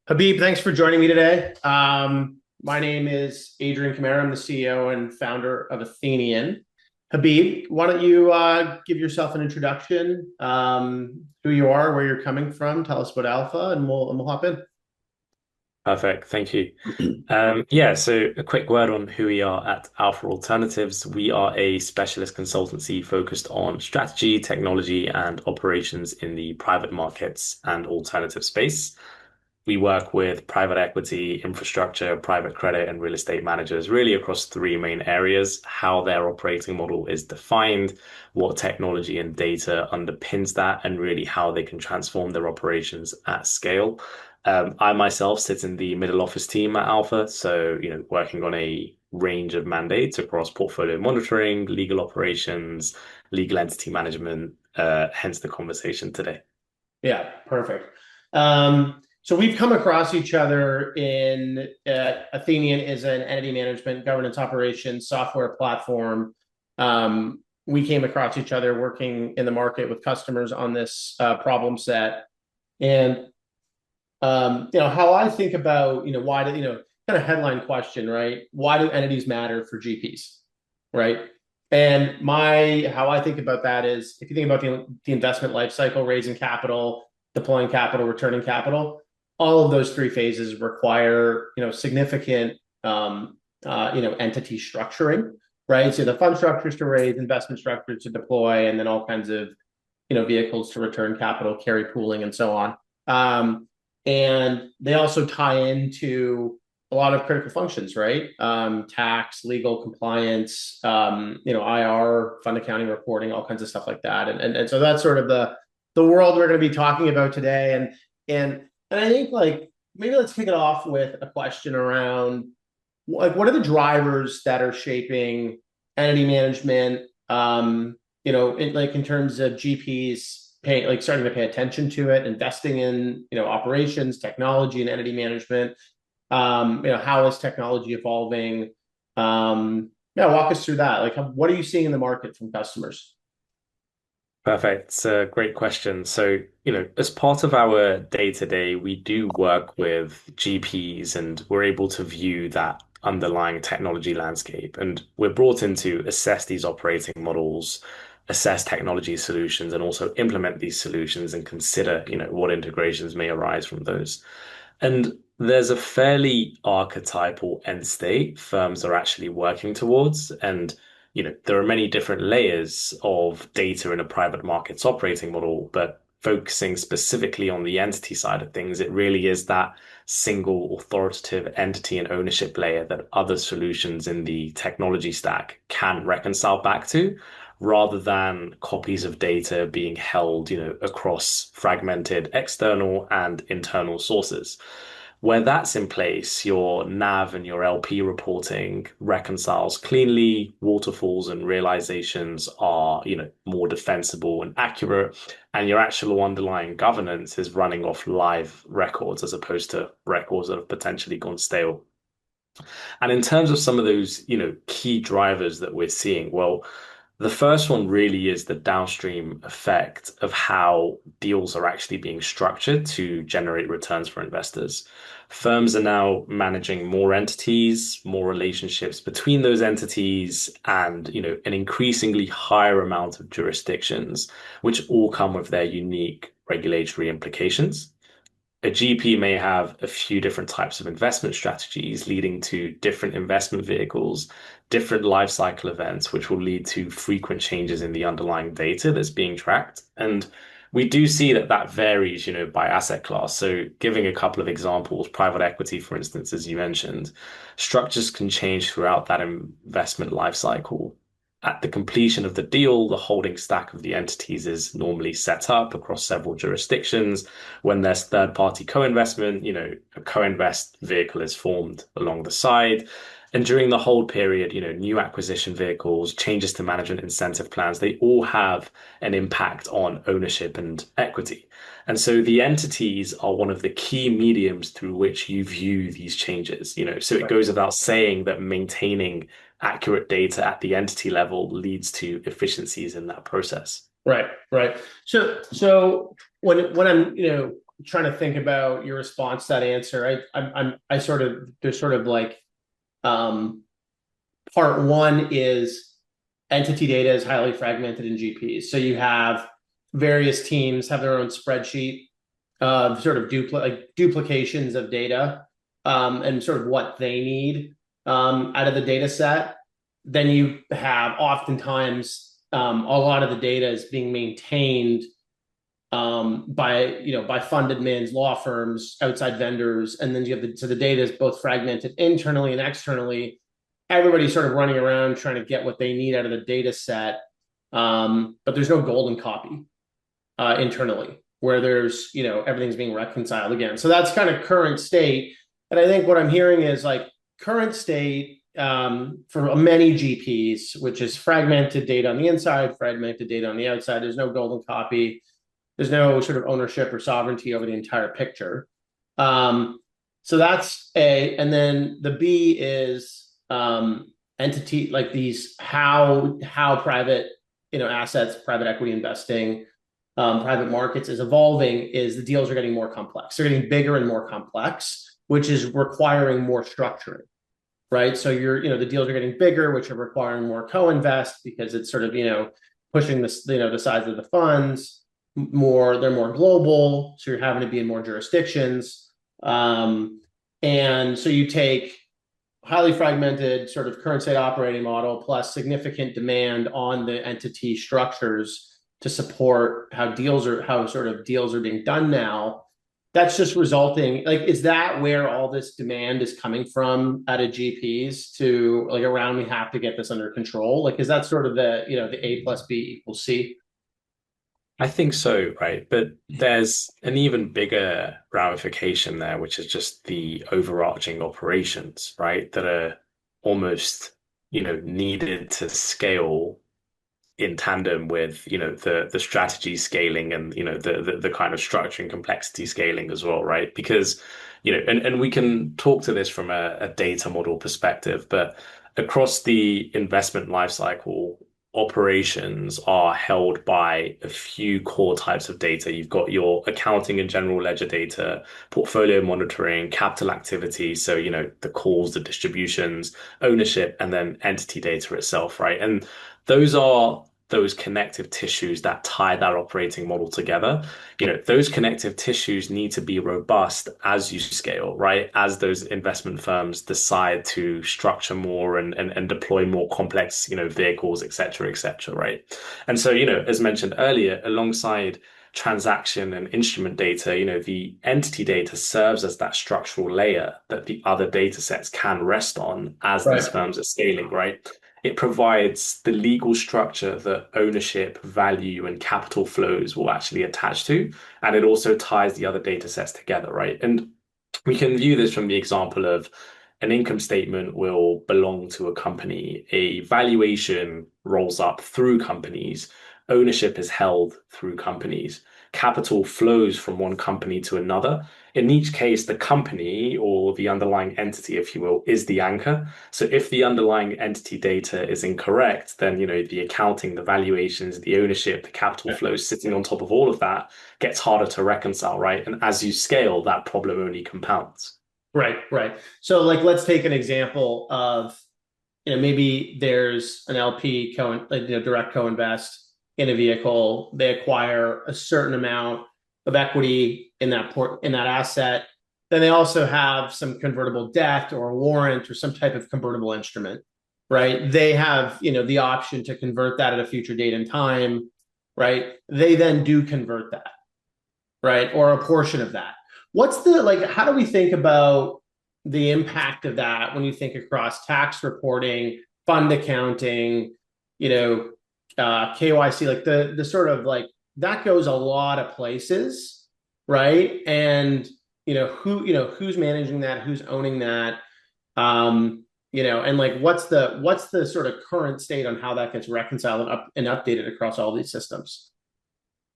Habib, thanks for joining me today. My name is Adrian Camara. I'm the CEO and founder of Athennian. Habib, why don't you give yourself an introduction, who you are, where you're coming from, tell us about Alpha, and we'll hop in. Perfect. Thank you. So a quick word on who we are at Alpha Alternatives. We are a specialist consultancy focused on strategy, technology, and operations in the private markets and alternative space. We work with private equity, infrastructure, private credit, and real estate managers really across three main areas: how their operating model is defined, what technology and data underpins that, and really how they can transform their operations at scale. I myself sit in the middle office team at Alpha, so working on a range of mandates across portfolio monitoring, legal operations, legal entity management, hence the conversation today. Yeah, perfect. So we've come across each other in Athenian is an entity management governance operations software platform. We came across each other working in the market with customers on this problem set. And how I think about, why do, kind of headline question, right? Why do entities matter for GPs, right? And how I think about that is if you think about the investment life cycle, raising capital, deploying capital, returning capital, all of those three phases require, significant, entity structuring, right? So the fund structures to raise, investment structures to deploy, and then all kinds of, vehicles to return capital, carry pooling, and so on. And they also tie into a lot of critical functions, right? Tax, legal, compliance, IR, fund accounting, reporting, all kinds of stuff like that. And so that's sort of the world we're going to be talking about today. And I think like maybe let's kick it off with a question around like what are the drivers that are shaping entity management? In terms of GPs pay like starting to pay attention to it, investing in operations, technology, and entity management. How is technology evolving? Yeah, walk us through that. Like, what are you seeing in the market from customers? Perfect. It's a great question. So, as part of our day-to-day, we do work with GPs and we're able to view that underlying technology landscape. And we're brought in to assess these operating models, assess technology solutions, and also implement these solutions and consider, what integrations may arise from those. And there's a fairly archetypal end state firms are actually working towards. And there are many different layers of data in a private markets operating model, but focusing specifically on the entity side of things, it really is that single authoritative entity and ownership layer that other solutions in the technology stack can reconcile back to, rather than copies of data being held, across fragmented external and internal sources. Where that's in place, your NAV and your LP reporting reconciles cleanly, waterfalls and realizations are, more defensible and accurate, and your actual underlying governance is running off live records as opposed to records that have potentially gone stale. And in terms of some of those, key drivers that we're seeing, well, the first one really is the downstream effect of how deals are actually being structured to generate returns for investors. Firms are now managing more entities, more relationships between those entities, and, an increasingly higher amount of jurisdictions, which all come with their unique regulatory implications. A GP may have a few different types of investment strategies leading to different investment vehicles, different life cycle events, which will lead to frequent changes in the underlying data that's being tracked. And we do see that that varies, by asset class. So giving a couple of examples, private equity, for instance, as you mentioned, structures can change throughout that investment life cycle. At the completion of the deal, the holding stack of the entities is normally set up across several jurisdictions. When there's third-party co-investment, a co-invest vehicle is formed along the side. And during the hold period, new acquisition vehicles, changes to management incentive plans, they all have an impact on ownership and equity. And so the entities are one of the key mediums through which you view these changes, so it Right. goes without saying that maintaining accurate data at the entity level leads to efficiencies in that process. Right. So when I'm, trying to think about your response to that answer. I sort of there's sort of like um, part one is entity data is highly fragmented in GPs. So you have various teams have their own spreadsheet of sort of duplications of data and sort of what they need out of the data set. Then you have oftentimes a lot of the data is being maintained by fund admins, law firms, outside vendors, and then you have so the data is both fragmented internally and externally. Everybody's sort of running around trying to get what they need out of the data set, but there's no golden copy internally where there's everything's being reconciled again. So that's kind of current state, and I think what I'm hearing is like current state for many GPs, which is fragmented data on the inside, fragmented data on the outside. There's no golden copy. There's no sort of ownership or sovereignty over the entire picture. So that's A. And then the B is entity, like these how private assets, private equity investing, private markets is evolving. Is the deals are getting more complex. They're getting bigger and more complex, which is requiring more structuring. Right. So the deals are getting bigger, which are requiring more co-invest because it's sort of pushing the size of the funds more. They're more global, so you're having to be in more jurisdictions, and so you take highly fragmented sort of current state operating model plus significant demand on the entity structures to support how sort of deals are being done now. That's just resulting, like, is that where all this demand is coming from out of GPs to like around we have to get this under control? Like, is that sort of the A plus B equals C? I think so, right? But there's an even bigger ramification there, which is just the overarching operations, right? That are almost, needed to scale in tandem with, the strategy scaling and, the kind of structure and complexity scaling as well, right? Because, and we can talk to this from a data model perspective, but across the investment lifecycle, operations are held by a few core types of data. You've got your accounting and general ledger data, portfolio monitoring, capital activity. So, the calls, the distributions, ownership, and then entity data itself, right? And those are those connective tissues that tie that operating model together. Those connective tissues need to be robust as you scale, right? As those investment firms decide to structure more and deploy more complex, vehicles, et cetera, right? And so, as mentioned earlier, alongside transaction and instrument data, the entity data serves as that structural layer that the other data sets can rest on as these Right. firms are scaling, right? It provides the legal structure that ownership, value, and capital flows will actually attach to. And it also ties the other data sets together, right? And we can view this from the example of an income statement will belong to a company, a valuation rolls up through companies, ownership is held through companies, capital flows from one company to another. In each case, the company or the underlying entity, if you will, is the anchor. So if the underlying entity data is incorrect, then the accounting, the valuations, the ownership, the capital flows sitting on top of all of that gets harder to reconcile, right? And as you scale, that problem only compounds. Right, right. So like let's take an example of maybe there's an LP direct co-invest in a vehicle. They acquire a certain amount of equity in that asset. Then they also have some convertible debt or a warrant or some type of convertible instrument, right? They have the option to convert that at a future date and time, right? They then do convert that, right? Or a portion of that. What's the like, how do we think about the impact of that when you think across tax reporting, fund accounting, KYC, like the sort of like that goes a lot of places, right? And who's managing that, who's owning that, and like what's the sort of current state on how that gets reconciled and updated across all these systems?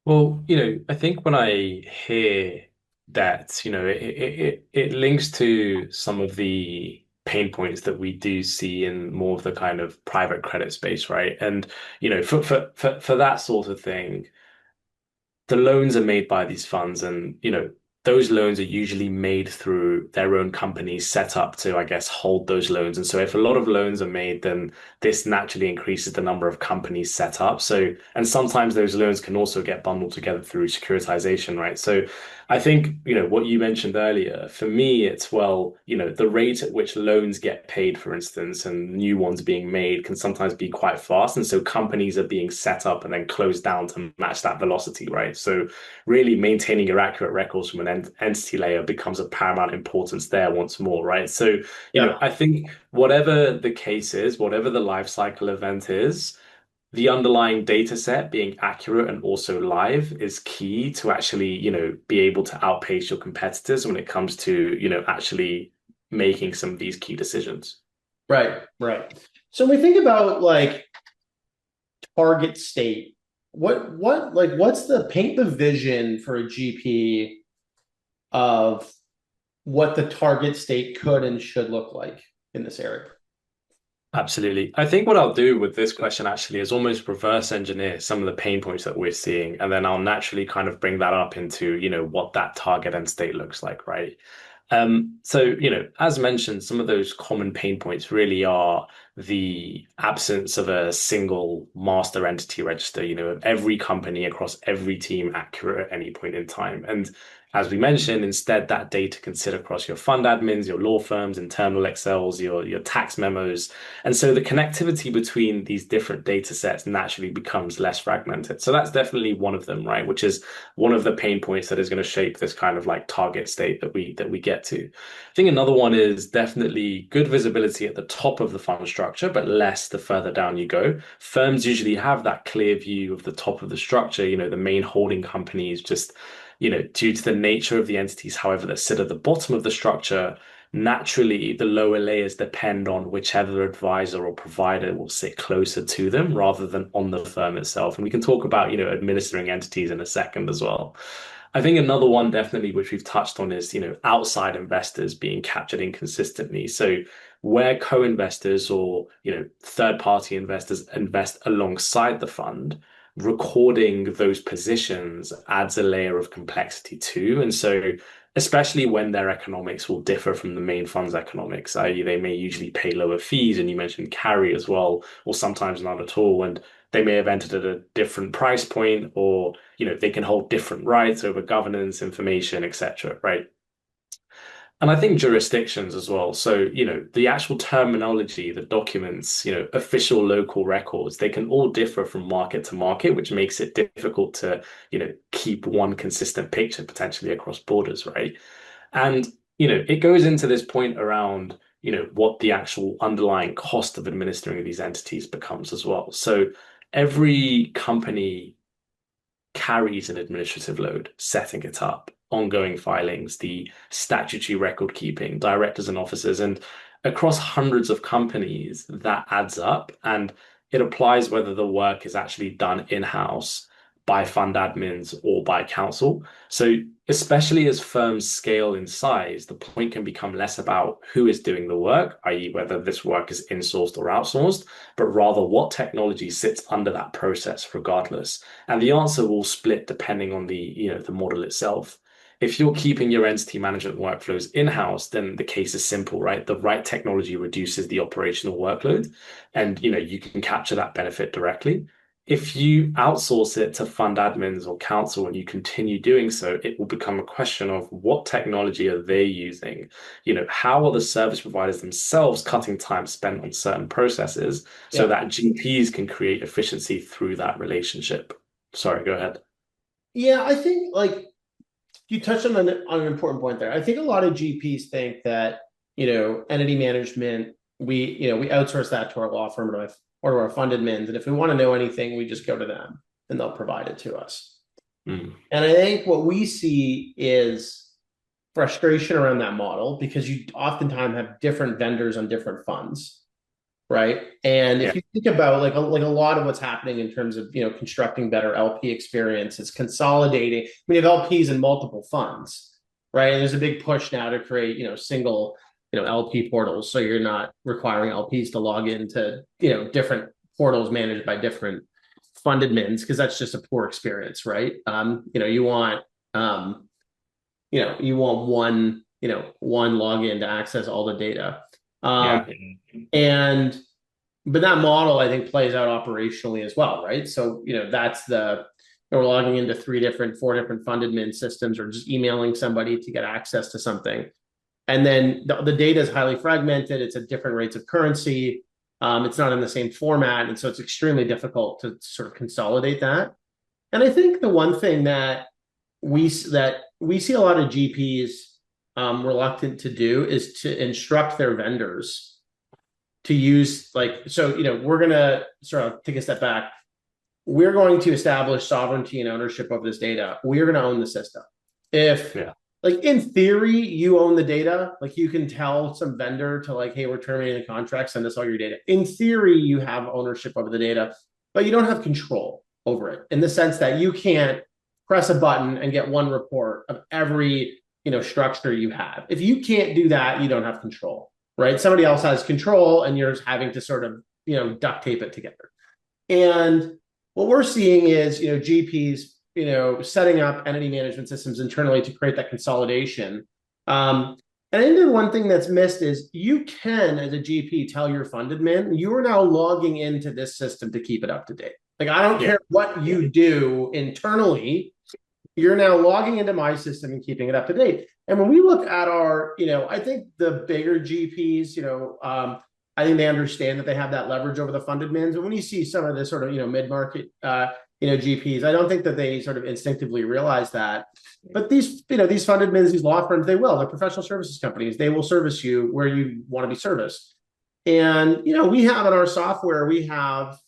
Well, I think when I hear that, it links to some of the pain points that we do see in more of the kind of private credit space, right? And, for that sort of thing, the loans are made by these funds and, those loans are usually made through their own companies set up to, I guess, hold those loans. And so if a lot of loans are made, then this naturally increases the number of companies set up. So, and sometimes those loans can also get bundled together through securitization, right? So I think, what you mentioned earlier, for me, it's, well, the rate at which loans get paid, for instance, and new ones being made can sometimes be quite fast. And so companies are being set up and then closed down to match that velocity, right? So really maintaining your accurate records from an entity layer becomes of paramount importance there once more, right? So, Yeah. I think whatever the case is, whatever the life cycle event is, the underlying data set being accurate and also live is key to actually, be able to outpace your competitors when it comes to, actually making some of these key decisions. Right. Right. So when we think about like target state, what's the paint the vision for a GP of what the target state could and should look like in this area? Absolutely. I think what I'll do with this question actually is almost reverse engineer some of the pain points that we're seeing, and then I'll naturally kind of bring that up into, what that target end state looks like, right? So, as mentioned, some of those common pain points really are the absence of a single master entity register, of every company across every team accurate at any point in time. And as we mentioned, instead that data can sit across your fund admins, your law firms, internal Excels, your tax memos. And so the connectivity between these different data sets naturally becomes less fragmented. So that's definitely one of them, right? Which is one of the pain points that is going to shape this kind of like target state that we get to. I think another one is definitely good visibility at the top of the fund structure, but less the further down you go. Firms usually have that clear view of the top of the structure, the main holding companies, just, due to the nature of the entities, however, that sit at the bottom of the structure. Naturally, the lower layers depend on whichever advisor or provider will sit closer to them rather than on the firm itself. And we can talk about, administering entities in a second as well. I think another one definitely, which we've touched on, is, outside investors being captured inconsistently. So where co-investors or, third-party investors invest alongside the fund, recording those positions adds a layer of complexity too. And so especially when their economics will differ from the main fund's economics, i.e., they may usually pay lower fees, and you mentioned carry as well, or sometimes not at all. And they may have entered at a different price point, or they can hold different rights over governance, information, etc. Right? And I think jurisdictions as well. So, the actual terminology, the documents, official local records, they can all differ from market to market, which makes it difficult to, keep one consistent picture potentially across borders, right? And, it goes into this point around, what the actual underlying cost of administering these entities becomes as well. So every company carries an administrative load, setting it up, ongoing filings, the statutory record keeping, directors and officers, and across hundreds of companies, that adds up. And it applies whether the work is actually done in-house by fund admins or by counsel. So, especially as firms scale in size, the point can become less about who is doing the work, i.e., whether this work is insourced or outsourced, but rather what technology sits under that process regardless. And the answer will split depending on the model itself. If you're keeping your entity management workflows in-house, then the case is simple, right? The right technology reduces the operational workload, and you can capture that benefit directly. If you outsource it to fund admins or counsel and you continue doing so, it will become a question of what technology are they using? How are the service providers themselves cutting time spent on certain processes so Yeah. that GPs can create efficiency through that relationship? Sorry, go ahead. Yeah, I think like you touched on an important point there. I think a lot of GPs think that, entity management, we outsource that to our law firm or to our fund admins. And if we want to know anything, we just go to them and they'll provide it to us. Mm. And I think what we see is frustration around that model because you oftentimes have different vendors on different funds, right? And Yeah. if you think about like a lot of what's happening in terms of constructing better LP experience, it's consolidating. We have LPs in multiple funds, right? And there's a big push now to create single LP portals, so you're not requiring LPs to log into different portals managed by different fund admins because that's just a poor experience, right? You want you want one, one login to access all the data. Um, Yeah. and but that model I think plays out operationally as well, right? So, that's we're logging into four different fund admin systems or just emailing somebody to get access to something. And then the data is highly fragmented. It's at different rates of currency. It's not in the same format. And so it's extremely difficult to sort of consolidate that. And I think the one thing that we see a lot of GPs reluctant to do is to instruct their vendors to use we're going to sort of take a step back. We're going to establish sovereignty and ownership of this data. We're going to own the system. If Yeah. like in theory, you own the data, like you can tell some vendor to like, hey, we're terminating the contract, send us all your data. In theory, you have ownership over the data, but you don't have control over it in the sense that you can't press a button and get one report of every structure you have. If you can't do that, you don't have control, right? Somebody else has control and you're having to sort of duct tape it together. And what we're seeing is GPs setting up entity management systems internally to create that consolidation. And I think the one thing that's missed is you can, as a GP, tell your fund admin, you are now logging into this system to keep it up to date. Like, I don't care what you do internally, you're now logging into my system and keeping it up to date. And when we look at our, I think the bigger GPs, I think they understand that they have that leverage over the fund admins. And when you see some of this sort of, mid-market, GPs, I don't think that they sort of instinctively realize that. But these fund admins, these law firms, they're professional services companies. They will service you where you want to be serviced. And, we have in our software, we have,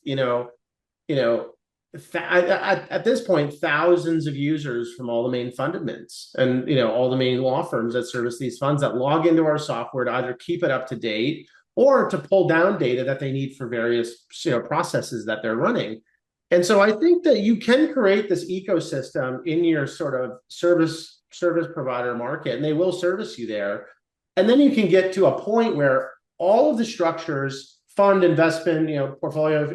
at this point, thousands of users from all the main fund admins and, all the main law firms that service these funds that log into our software to either keep it up to date or to pull down data that they need for various, processes that they're running. And so I think that you can create this ecosystem in your sort of service provider market, and they will service you there. And then you can get to a point where all of the structures, fund, investment, portfolio,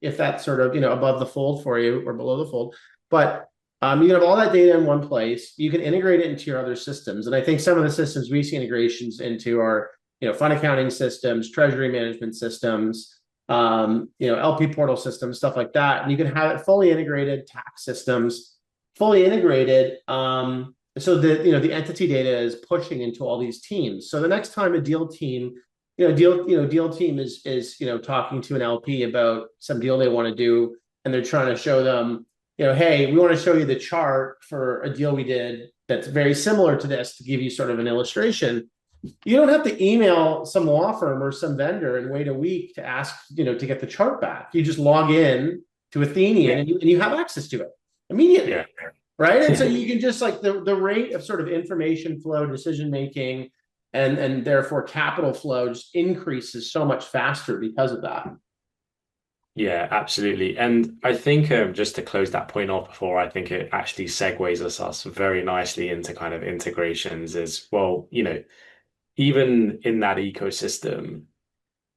if that's sort of above the fold for you or below the fold, but you can have all that data in one place. You can integrate it into your other systems, and I think some of the systems we see integrations into are fund accounting systems, treasury management systems, LP portal systems, stuff like that. And you can have it fully integrated, tax systems, fully integrated. So the entity data is pushing into all these teams. So the next time a deal team, deal team is talking to an LP about some deal they want to do, and they're trying to show them, hey, we want to show you the chart for a deal we did that's very similar to this to give you sort of an illustration. You don't have to email some law firm or some vendor and wait a week to ask, to get the chart back. You just log in to Athennian and you have access to it immediately. Yeah. Right. And so you can just like the rate of sort of information flow, decision making, and therefore capital flow just increases so much faster because of that. Yeah, absolutely. And I think just to close that point off before, I think it actually segues us very nicely into kind of integrations as well, even in that ecosystem,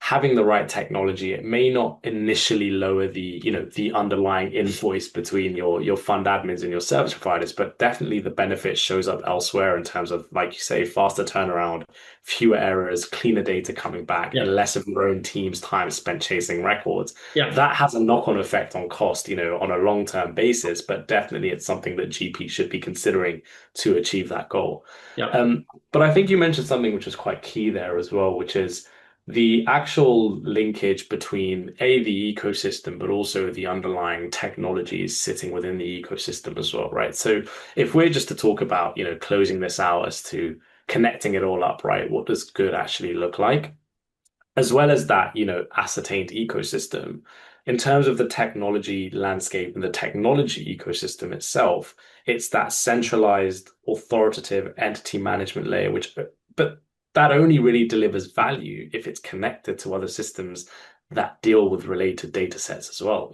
having the right technology, it may not initially lower the underlying invoice between your fund admins and your service providers, but definitely the benefit shows up elsewhere in terms of, like you say, faster turnaround, fewer errors, cleaner data coming back, and less of your own team's time spent chasing records. Yeah. That has a knock-on effect on cost, on a long-term basis, but definitely it's something that GP should be considering to achieve that goal. Yeah. But I think you mentioned something which was quite key there as well, which is the actual linkage between the ecosystem, but also the underlying technologies sitting within the ecosystem as well, right? So if we're just to talk about, closing this out as to connecting it all up, right? What does good actually look like? As well as that, ascertained ecosystem, in terms of the technology landscape and the technology ecosystem itself, it's that centralized authoritative entity management layer, but that only really delivers value if it's connected to other systems that deal with related data sets as well.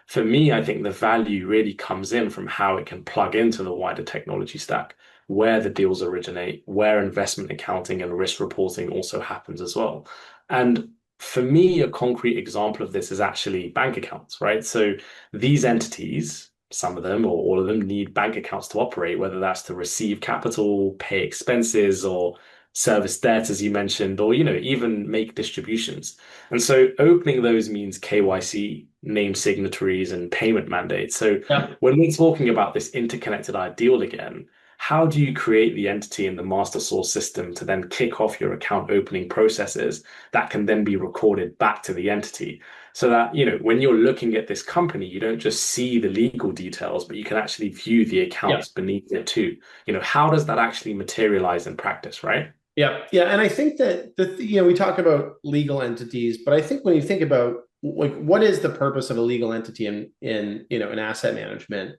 For me, I think the value really comes in from how it can plug into the wider technology stack, where the deals originate, where investment accounting and risk reporting also happens as well. And for me, a concrete example of this is actually bank accounts, right? So these entities some of them or all of them need bank accounts to operate, whether that's to receive capital, pay expenses, or service debt, as you mentioned, or even make distributions. And so opening those means KYC, name signatories, and payment mandates. So Yeah. when we're talking about this interconnected ideal again, how do you create the entity in the master source system to then kick off your account opening processes that can then be recorded back to the entity? So that, when you're looking at this company, you don't just see the legal details, but you can actually view the Yeah. accounts beneath it too. How does that actually materialize in practice, right? Yeah, yeah, and I think that we talk about legal entities, but I think when you think about like what is the purpose of a legal entity in asset management,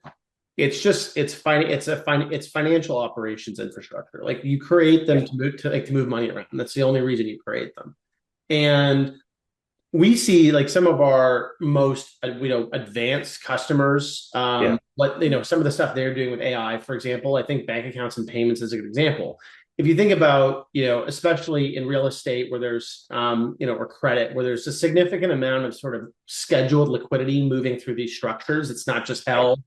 it's just it's financial operations infrastructure. Like you create them to move money around. That's the only reason you create them. And we see like some of our most advanced customers, Yeah. what some of the stuff they're doing with AI, for example. I think bank accounts and payments is a good example. If you think about, especially in real estate where there's or credit where there's a significant amount of sort of scheduled liquidity moving through these structures. It's not just held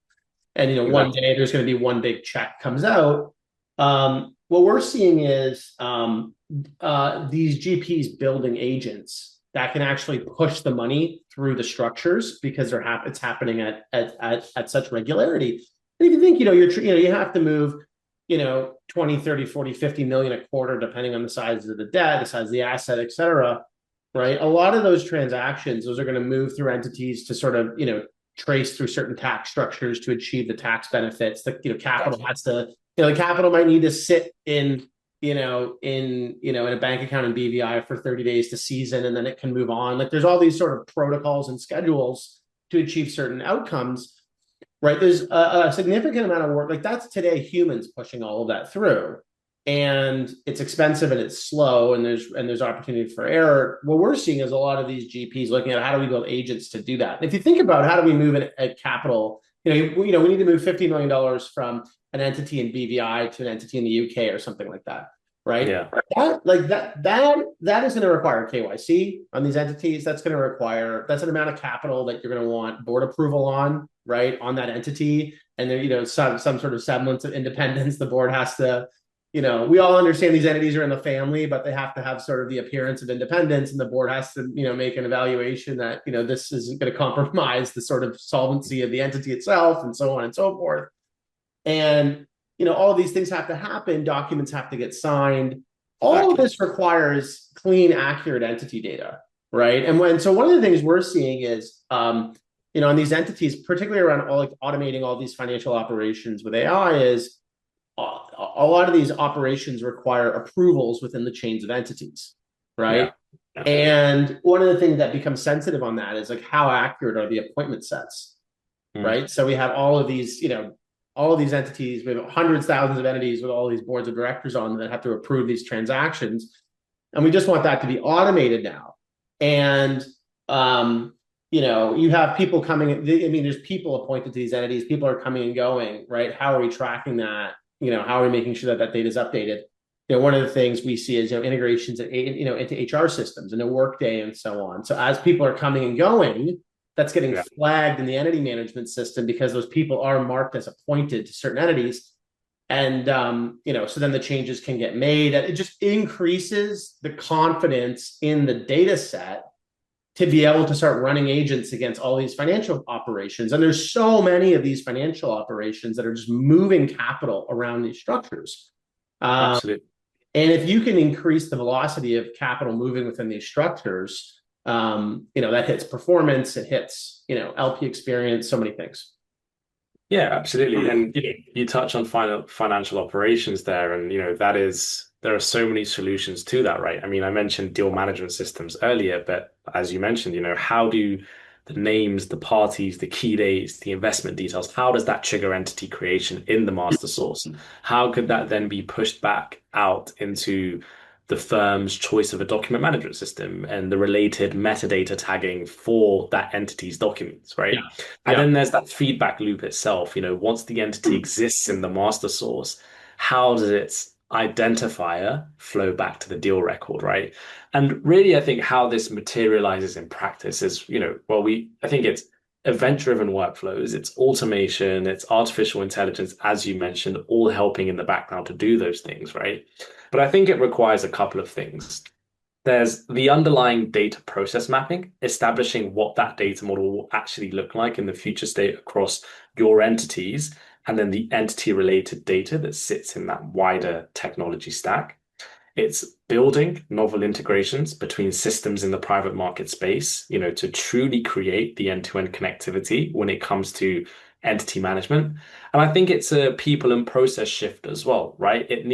and one Exactly. day there's going to be one big check comes out. What we're seeing is these GPs building agents that can actually push the money through the structures because it's happening at such regularity. And if you think, you have to move, 20, 30, 40, 50 million a quarter, depending on the size of the debt, the size of the asset, et cetera, right? A lot of those transactions, those are going to move through entities to sort of, trace through certain tax structures to achieve the tax benefits. The capital Exactly. has to, the capital might need to sit in a bank account in BVI for 30 days to season, and then it can move on. Like there's all these sort of protocols and schedules to achieve certain outcomes, right? There's a significant amount of work. Like that's today humans pushing all of that through. And it's expensive and it's slow, and there's opportunity for error. What we're seeing is a lot of these GPs looking at how do we build agents to do that. And if you think about how do we move a capital, we need to move $50 million from an entity in BVI to an entity in the UK or something like that, right? Yeah. That is going to require KYC on these entities. That's an amount of capital that you're going to want board approval on, right, on that entity. And there, some sort of semblance of independence. The board has to, we all understand these entities are in the family, but they have to have sort of the appearance of independence, and the board has to, make an evaluation that, this isn't going to compromise the sort of solvency of the entity itself, and so on and so forth. And, all of these things have to happen. Documents have to get signed. All of Exactly. this requires clean, accurate entity data, right? So one of the things we're seeing is, on these entities, particularly around automating all these financial operations with AI, is a lot of these operations require approvals within the chains of entities, right? Yeah. Yeah. And one of the things that becomes sensitive on that is like how accurate are the appointment sets, Mm. right? So we have all of these, all of these entities, we have hundreds, thousands of entities with all these boards of directors on that have to approve these transactions. And we just want that to be automated now. And, you have people coming, there's people appointed to these entities, people are coming and going, right? How are we tracking that? How are we making sure that that data is updated? One of the things we see is, integrations, into HR systems and a Workday and so on. So as people are coming and going, that's getting Yeah. flagged in the entity management system because those people are marked as appointed to certain entities. And, so then the changes can get made. It just increases the confidence in the data set to be able to start running agents against all these financial operations. And there's so many of these financial operations that are just moving capital around these structures. Um, Absolutely. and if you can increase the velocity of capital moving within these structures, that hits performance, it hits, LP experience, so many things. Yeah, absolutely. And you touch on financial operations there, and there are so many solutions to that, right? I mean, I mentioned deal management systems earlier, but as you mentioned, how do the names, the parties, the key dates, the investment details, how does that trigger entity creation in the master source? How could that then be pushed back out into the firm's choice of a document management system and the related metadata tagging for that entity's documents, Yeah. right? And Yeah. then there's that feedback loop itself. Once the entity exists in the master source, how does its identifier flow back to the deal record, right? And really, I think how this materializes in practice is, I think it's event-driven workflows, it's automation, it's artificial intelligence, as you mentioned, all helping in the background to do those things, right? But I think it requires a couple of things. There's the underlying data process mapping, establishing what that data model will actually look like in the future state across your entities, and then the entity related data that sits in that wider technology stack. It's building novel integrations between systems in the private market space, to truly create the end-to-end connectivity when it comes to entity management. And I think it's a people and process shift as well, right? There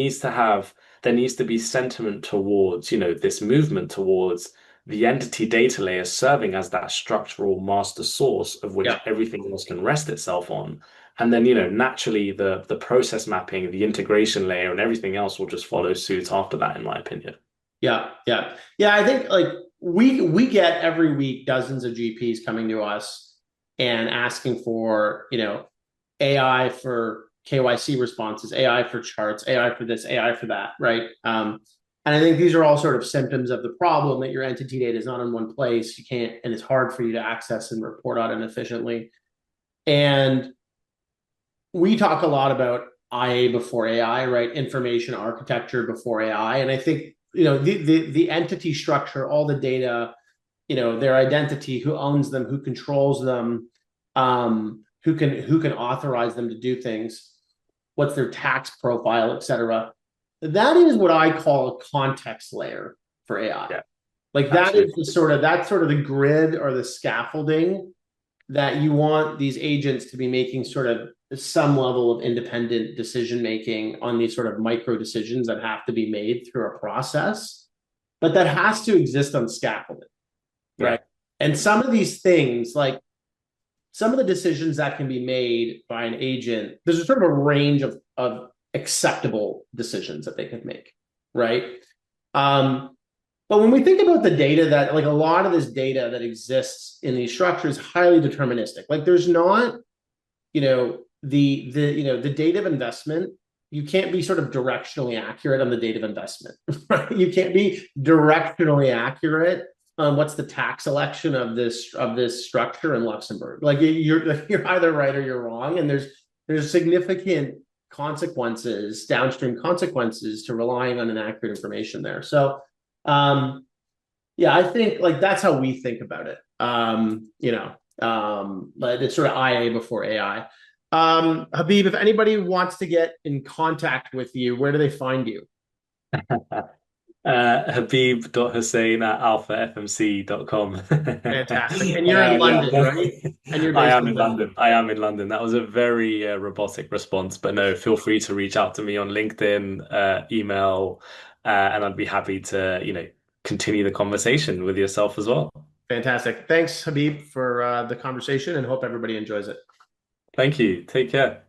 needs to be sentiment towards, this movement towards the entity data layer serving as that structural master source of which Yeah. everything else can rest itself on. And then, naturally the process mapping, the integration layer, and everything else will just follow suit after that, in my opinion. Yeah, yeah, yeah. I think like we get every week dozens of GPs coming to us and asking for AI for KYC responses, AI for charts, AI for this, AI for that, right? And I think these are all sort of symptoms of the problem that your entity data is not in one place. You can't, and it's hard for you to access and report on it efficiently. And we talk a lot about IA before AI, right? Information architecture before AI. And I think, the entity structure, all the data, their identity, who owns them, who controls them, who can authorize them to do things, what's their tax profile, et cetera. That is what I call a context layer for AI. Yeah, Like that is absolutely. the sort of that's sort of the grid or the scaffolding that you want these agents to be making sort of some level of independent decision making on these sort of micro decisions that have to be made through a process, but that has to exist on scaffolding, Yeah. right? And some of these things, like some of the decisions that can be made by an agent, there's a sort of a range of acceptable decisions that they could make, right? Um, but when we think about the data that, like a lot of this data that exists in these structures, highly deterministic. Like there's not, the date of investment. You can't be sort of directionally accurate on the date of investment, right? You can't be directionally accurate on what's the tax election of this structure in Luxembourg. Like you're either right or you're wrong, and there's significant consequences, downstream consequences to relying on inaccurate information there. So yeah, I think like that's how we think about it. But it's sort of IA before AI. Habib, if anybody wants to get in contact with you, where do they find you? Habib.Hussain at alphafmc.com. Fantastic. And you're in London, right? And you're I based am in in London. London. I am in London. That was a very robotic response, but no, feel free to reach out to me on LinkedIn, email, and I'd be happy to, continue the conversation with yourself as well. Fantastic. Thanks, Habib, for the conversation, and hope everybody enjoys it. Thank you. Take care.